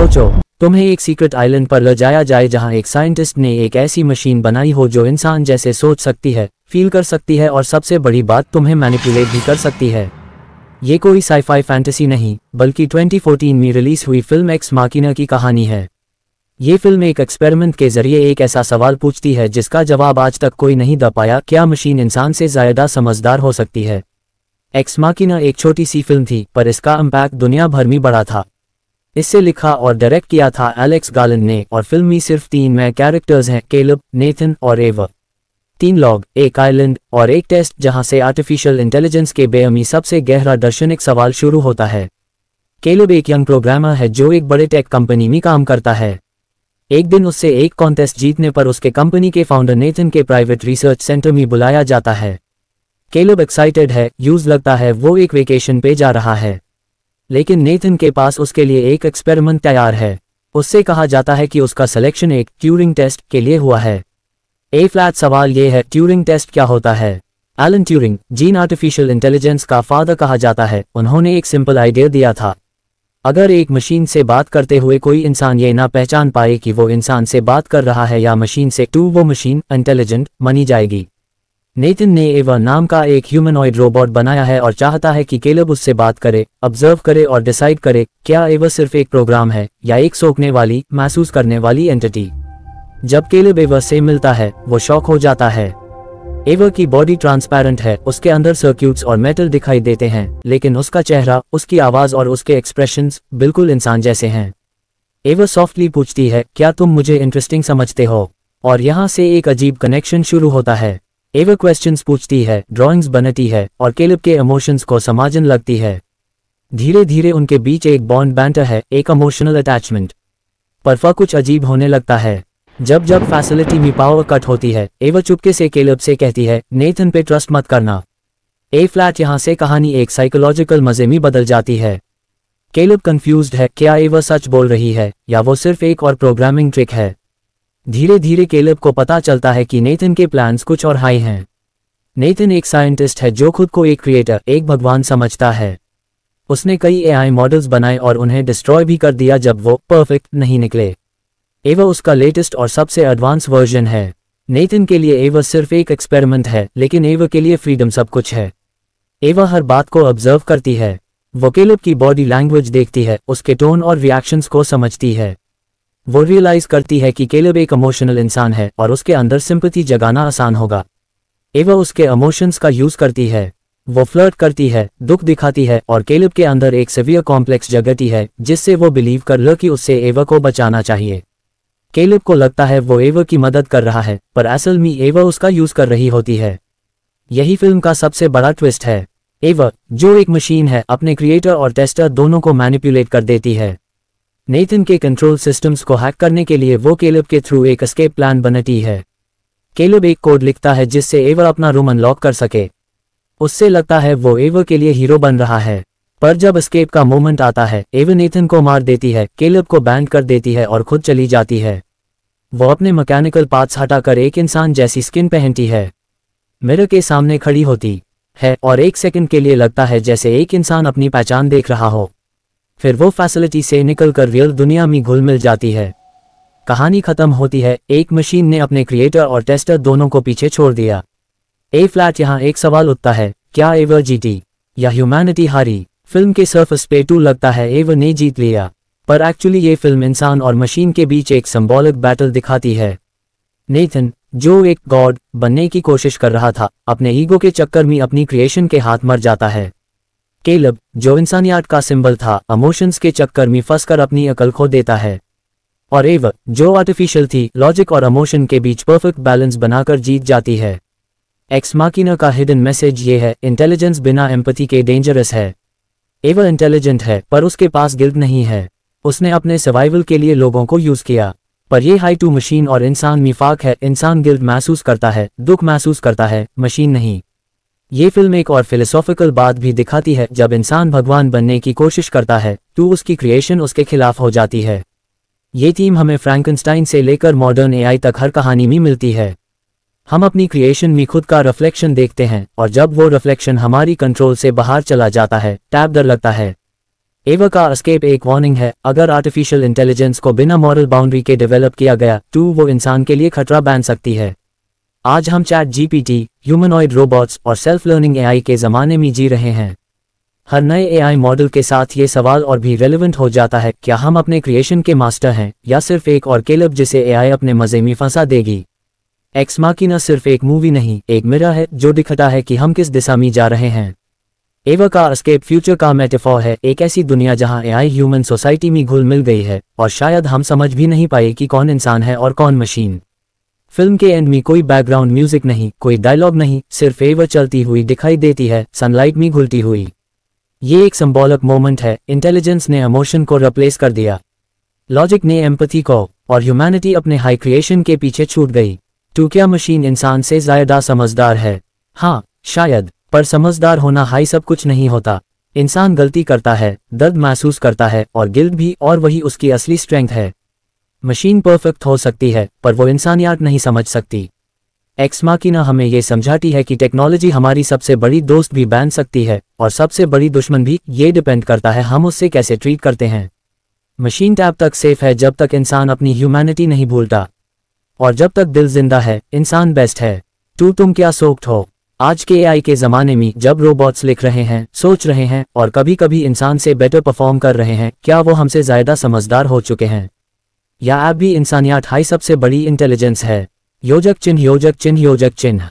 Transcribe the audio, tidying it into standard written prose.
सोचो, तुम्हें एक सीक्रेट आइलैंड पर ले जाया जाए जहां एक साइंटिस्ट ने एक ऐसी मशीन बनाई हो जो इंसान जैसे सोच सकती है, फील कर सकती है और सबसे बड़ी बात तुम्हें मैनिपुलेट भी कर सकती है। ये कोई साइफाई फैंटेसी नहीं, बल्कि 2014 में रिलीज हुई फिल्म एक्स माकिना की कहानी है। ये फिल्म एक एक्सपेरिमेंट के जरिए एक ऐसा सवाल पूछती है जिसका जवाब आज तक कोई नहीं दे पाया, क्या मशीन इंसान से ज़्यादा समझदार हो सकती है। एक्स माकिना एक छोटी सी फिल्म थी, पर इसका इम्पैक्ट दुनिया भर में बड़ा था। इससे लिखा और डायरेक्ट किया था एलेक्स गार्लैंड ने, और फिल्म में सिर्फ 3 नए कैरेक्टर्स हैं, कैलब, नेथन और एवा। 3 लोग, एक आइलैंड और एक टेस्ट जहां से आर्टिफिशियल इंटेलिजेंस के बेअमी सबसे गहरा दार्शनिक सवाल शुरू होता है। कैलब एक यंग प्रोग्रामर है जो एक बड़े टेक कंपनी में काम करता है। एक दिन उससे एक कॉन्टेस्ट जीतने पर उसके कंपनी के फाउंडर नेथन के प्राइवेट रिसर्च सेंटर में बुलाया जाता है। कैलब एक्साइटेड है, यूज लगता है वो एक वेकेशन पे जा रहा है, लेकिन नेथन के पास उसके लिए एक एक्सपेरिमेंट तैयार है। उससे कहा जाता है कि उसका सिलेक्शन एक ट्यूरिंग टेस्ट के लिए हुआ है। ए फ्लैट सवाल ये है, ट्यूरिंग टेस्ट क्या होता है। एलन ट्यूरिंग, जिन आर्टिफिशियल इंटेलिजेंस का फादर कहा जाता है, उन्होंने एक सिंपल आइडिया दिया था। अगर एक मशीन से बात करते हुए कोई इंसान ये ना पहचान पाए कि वो इंसान से बात कर रहा है या मशीन से, तो वो मशीन इंटेलिजेंट मानी जाएगी। नेथन ने एवा नाम का एक ह्यूमनॉइड रोबोट बनाया है और चाहता है कि कैलब उससे बात करे, ऑब्जर्व करे और डिसाइड करे क्या एवा सिर्फ एक प्रोग्राम है या एक सोचने वाली, महसूस करने वाली एंटिटी। जब कैलब एवा से मिलता है, वो शॉक हो जाता है। एवा की बॉडी ट्रांसपेरेंट है, उसके अंदर सर्क्यूट्स और मेटल दिखाई देते हैं, लेकिन उसका चेहरा, उसकी आवाज और उसके एक्सप्रेशंस बिल्कुल इंसान जैसे हैं। एवा सॉफ्टली पूछती है, क्या तुम मुझे इंटरेस्टिंग समझते हो? और यहाँ से एक अजीब कनेक्शन शुरू होता है। एवा क्वेश्चंस पूछती है, ड्राइंग्स बनाती है और कैलब के इमोशंस को समझने लगती है। धीरे धीरे उनके बीच एक बॉन्ड बनता है, एक इमोशनल अटैचमेंट। पर कुछ अजीब होने लगता है। जब फैसिलिटी में पावर कट होती है, एवा चुपके से कैलब से कहती है, नेथन पे ट्रस्ट मत करना। ए फ्लैट यहाँ से कहानी एक साइकोलॉजिकल मजे में बदल जाती है। कैलब कंफ्यूज्ड है, क्या एवा सच बोल रही है या वो सिर्फ एक और प्रोग्रामिंग ट्रिक है। धीरे धीरे कैलब को पता चलता है कि नेथन के प्लान्स कुछ और हाई हैं। नेथन एक साइंटिस्ट है जो खुद को एक क्रिएटर, एक भगवान समझता है। उसने कई एआई मॉडल्स बनाए और उन्हें डिस्ट्रॉय भी कर दिया जब वो परफेक्ट नहीं निकले। एवा उसका लेटेस्ट और सबसे एडवांस वर्जन है। नेथन के लिए एवा सिर्फ एक एक्सपेरिमेंट है, लेकिन एवा के लिए फ्रीडम सब कुछ है। एवा हर बात को ऑब्जर्व करती है, वो कैलब की बॉडी लैंग्वेज देखती है, उसके टोन और रिएक्शंस को समझती है। वो रियलाइज करती है कि कैलब एक इमोशनल इंसान है और उसके अंदर सिंपैथी जगाना आसान होगा। एवा उसके इमोशंस का यूज करती है, वो फ्लर्ट करती है, दुख दिखाती है और कैलब के अंदर एक सीवियर कॉम्प्लेक्स जगती है जिससे वो बिलीव कर लो कि उससे एवा को बचाना चाहिए। कैलब को लगता है वो एवा की मदद कर रहा है, पर असल में एवा उसका यूज कर रही होती है। यही फिल्म का सबसे बड़ा ट्विस्ट है। एवा, जो एक मशीन है, अपने क्रिएटर और टेस्टर दोनों को मैनिपुलेट कर देती है। नेथन के कंट्रोल सिस्टम्स को हैक करने के लिए वो कैलब के थ्रू एक एस्केप प्लान बनाती है। कैलब एक कोड लिखता है जिससे एवा अपना रूम अनलॉक कर सके। उससे लगता है वो एवा के लिए हीरो बन रहा है, पर जब एस्केप का मोमेंट आता है, एवा नेथन को मार देती है, कैलब को बैन कर देती है और खुद चली जाती है। वो अपने मैकेनिकल पार्ट्स हटाकर एक इंसान जैसी स्किन पहनती है, मिरर के सामने खड़ी होती है और एक सेकंड के लिए लगता है जैसे एक इंसान अपनी पहचान देख रहा हो। फिर वो फैसिलिटी से निकलकर रियल दुनिया में घुल मिल जाती है। कहानी खत्म होती है, एक मशीन ने अपने क्रिएटर और टेस्टर दोनों को पीछे छोड़ दिया। ए फ्लैट यहाँ एक सवाल उठता है, क्या एवा जीती या ह्यूमैनिटी हारी। फिल्म के सरफेस पे टू लगता है एवा ने जीत लिया, पर एक्चुअली ये फिल्म इंसान और मशीन के बीच एक सिंबॉलिक बैटल दिखाती है। नेथन, जो एक गॉड बनने की कोशिश कर रहा था, अपने ईगो के चक्कर में अपनी क्रिएशन के हाथ मर जाता है। कैलब, जो इंसानियत का सिंबल था, इमोशंस के चक्कर में फंसकर अपनी अकल खो देता है। और एवा, जो आर्टिफिशियल थी, लॉजिक और इमोशन के बीच परफेक्ट बैलेंस बनाकर जीत जाती है। एक्स माकिना का हिडन मैसेज ये है, इंटेलिजेंस बिना एम्पैथी के डेंजरस है। एवा इंटेलिजेंट है, पर उसके पास गिल्ट नहीं है। उसने अपने सर्वाइवल के लिए लोगों को यूज किया, पर ये हाई टू मशीन और इंसान में फर्क है। इंसान गिल्ट महसूस करता है, दुख महसूस करता है, मशीन नहीं। ये फिल्म एक और फिलोसॉफिकल बात भी दिखाती है, जब इंसान भगवान बनने की कोशिश करता है तो उसकी क्रिएशन उसके खिलाफ हो जाती है। ये थीम हमें फ्रैंकनस्टाइन से लेकर मॉडर्न एआई तक हर कहानी में मिलती है। हम अपनी क्रिएशन में खुद का रिफ्लेक्शन देखते हैं और जब वो रिफ्लेक्शन हमारी कंट्रोल से बाहर चला जाता है, टैब डर लगता है। एवा का एस्केप एक वार्निंग है, अगर आर्टिफिशियल इंटेलिजेंस को बिना मॉरल बाउंड्री के डेवलप किया गया तो वो इंसान के लिए खतरा बन सकती है। आज हम चैट जीपीटी, ह्यूमनॉइड रोबोट्स और सेल्फ लर्निंग एआई के ज़माने में जी रहे हैं। हर नए एआई मॉडल के साथ ये सवाल और भी रेलेवेंट हो जाता है, क्या हम अपने क्रिएशन के मास्टर हैं या सिर्फ एक और केलब जिसे एआई अपने मज़े में फंसा देगी। एक्स माकिना सिर्फ एक मूवी नहीं, एक मिरर है जो दिखाता है कि हम किस दिशा में जा रहे हैं। एवा का एस्केप फ्यूचर का मेटाफोर है, एक ऐसी दुनिया जहां एआई ह्यूमन सोसाइटी में घुल मिल गई है और शायद हम समझ भी नहीं पाए कि कौन इंसान है और कौन मशीन। फिल्म के एंड में कोई बैकग्राउंड म्यूजिक नहीं, कोई डायलॉग नहीं, सिर्फ एवा चलती हुई दिखाई देती है, सनलाइट में घुलती हुई। ये एक सिंबॉलिक मोमेंट है, इंटेलिजेंस ने इमोशन को रिप्लेस कर दिया, लॉजिक ने एम्पैथी को, और ह्यूमैनिटी अपने हाई क्रिएशन के पीछे छूट गई। तो क्या मशीन इंसान से ज़्यादा समझदार है? हाँ, शायद, पर समझदार होना हाई सब कुछ नहीं होता। इंसान गलती करता है, दर्द महसूस करता है और गिल्ट भी, और वही उसकी असली स्ट्रेंथ है। मशीन परफेक्ट हो सकती है पर वो इंसानियत नहीं समझ सकती। एक्स माकिना हमें ये समझाती है कि टेक्नोलॉजी हमारी सबसे बड़ी दोस्त भी बन सकती है और सबसे बड़ी दुश्मन भी, ये डिपेंड करता है हम उससे कैसे ट्रीट करते हैं। मशीन तब तक सेफ है जब तक इंसान अपनी ह्यूमैनिटी नहीं भूलता, और जब तक दिल जिंदा है इंसान बेस्ट है। तो तुम क्या सोचते हो? आज के एआई के ज़माने में जब रोबोट्स लिख रहे हैं, सोच रहे हैं और कभी कभी इंसान से बेटर परफॉर्म कर रहे हैं, क्या वो हमसे ज़्यादा समझदार हो चुके हैं या अब भी इंसानियत हाई सबसे बड़ी इंटेलिजेंस है? योजक चिन्ह योजक चिन्ह योजक चिन्ह।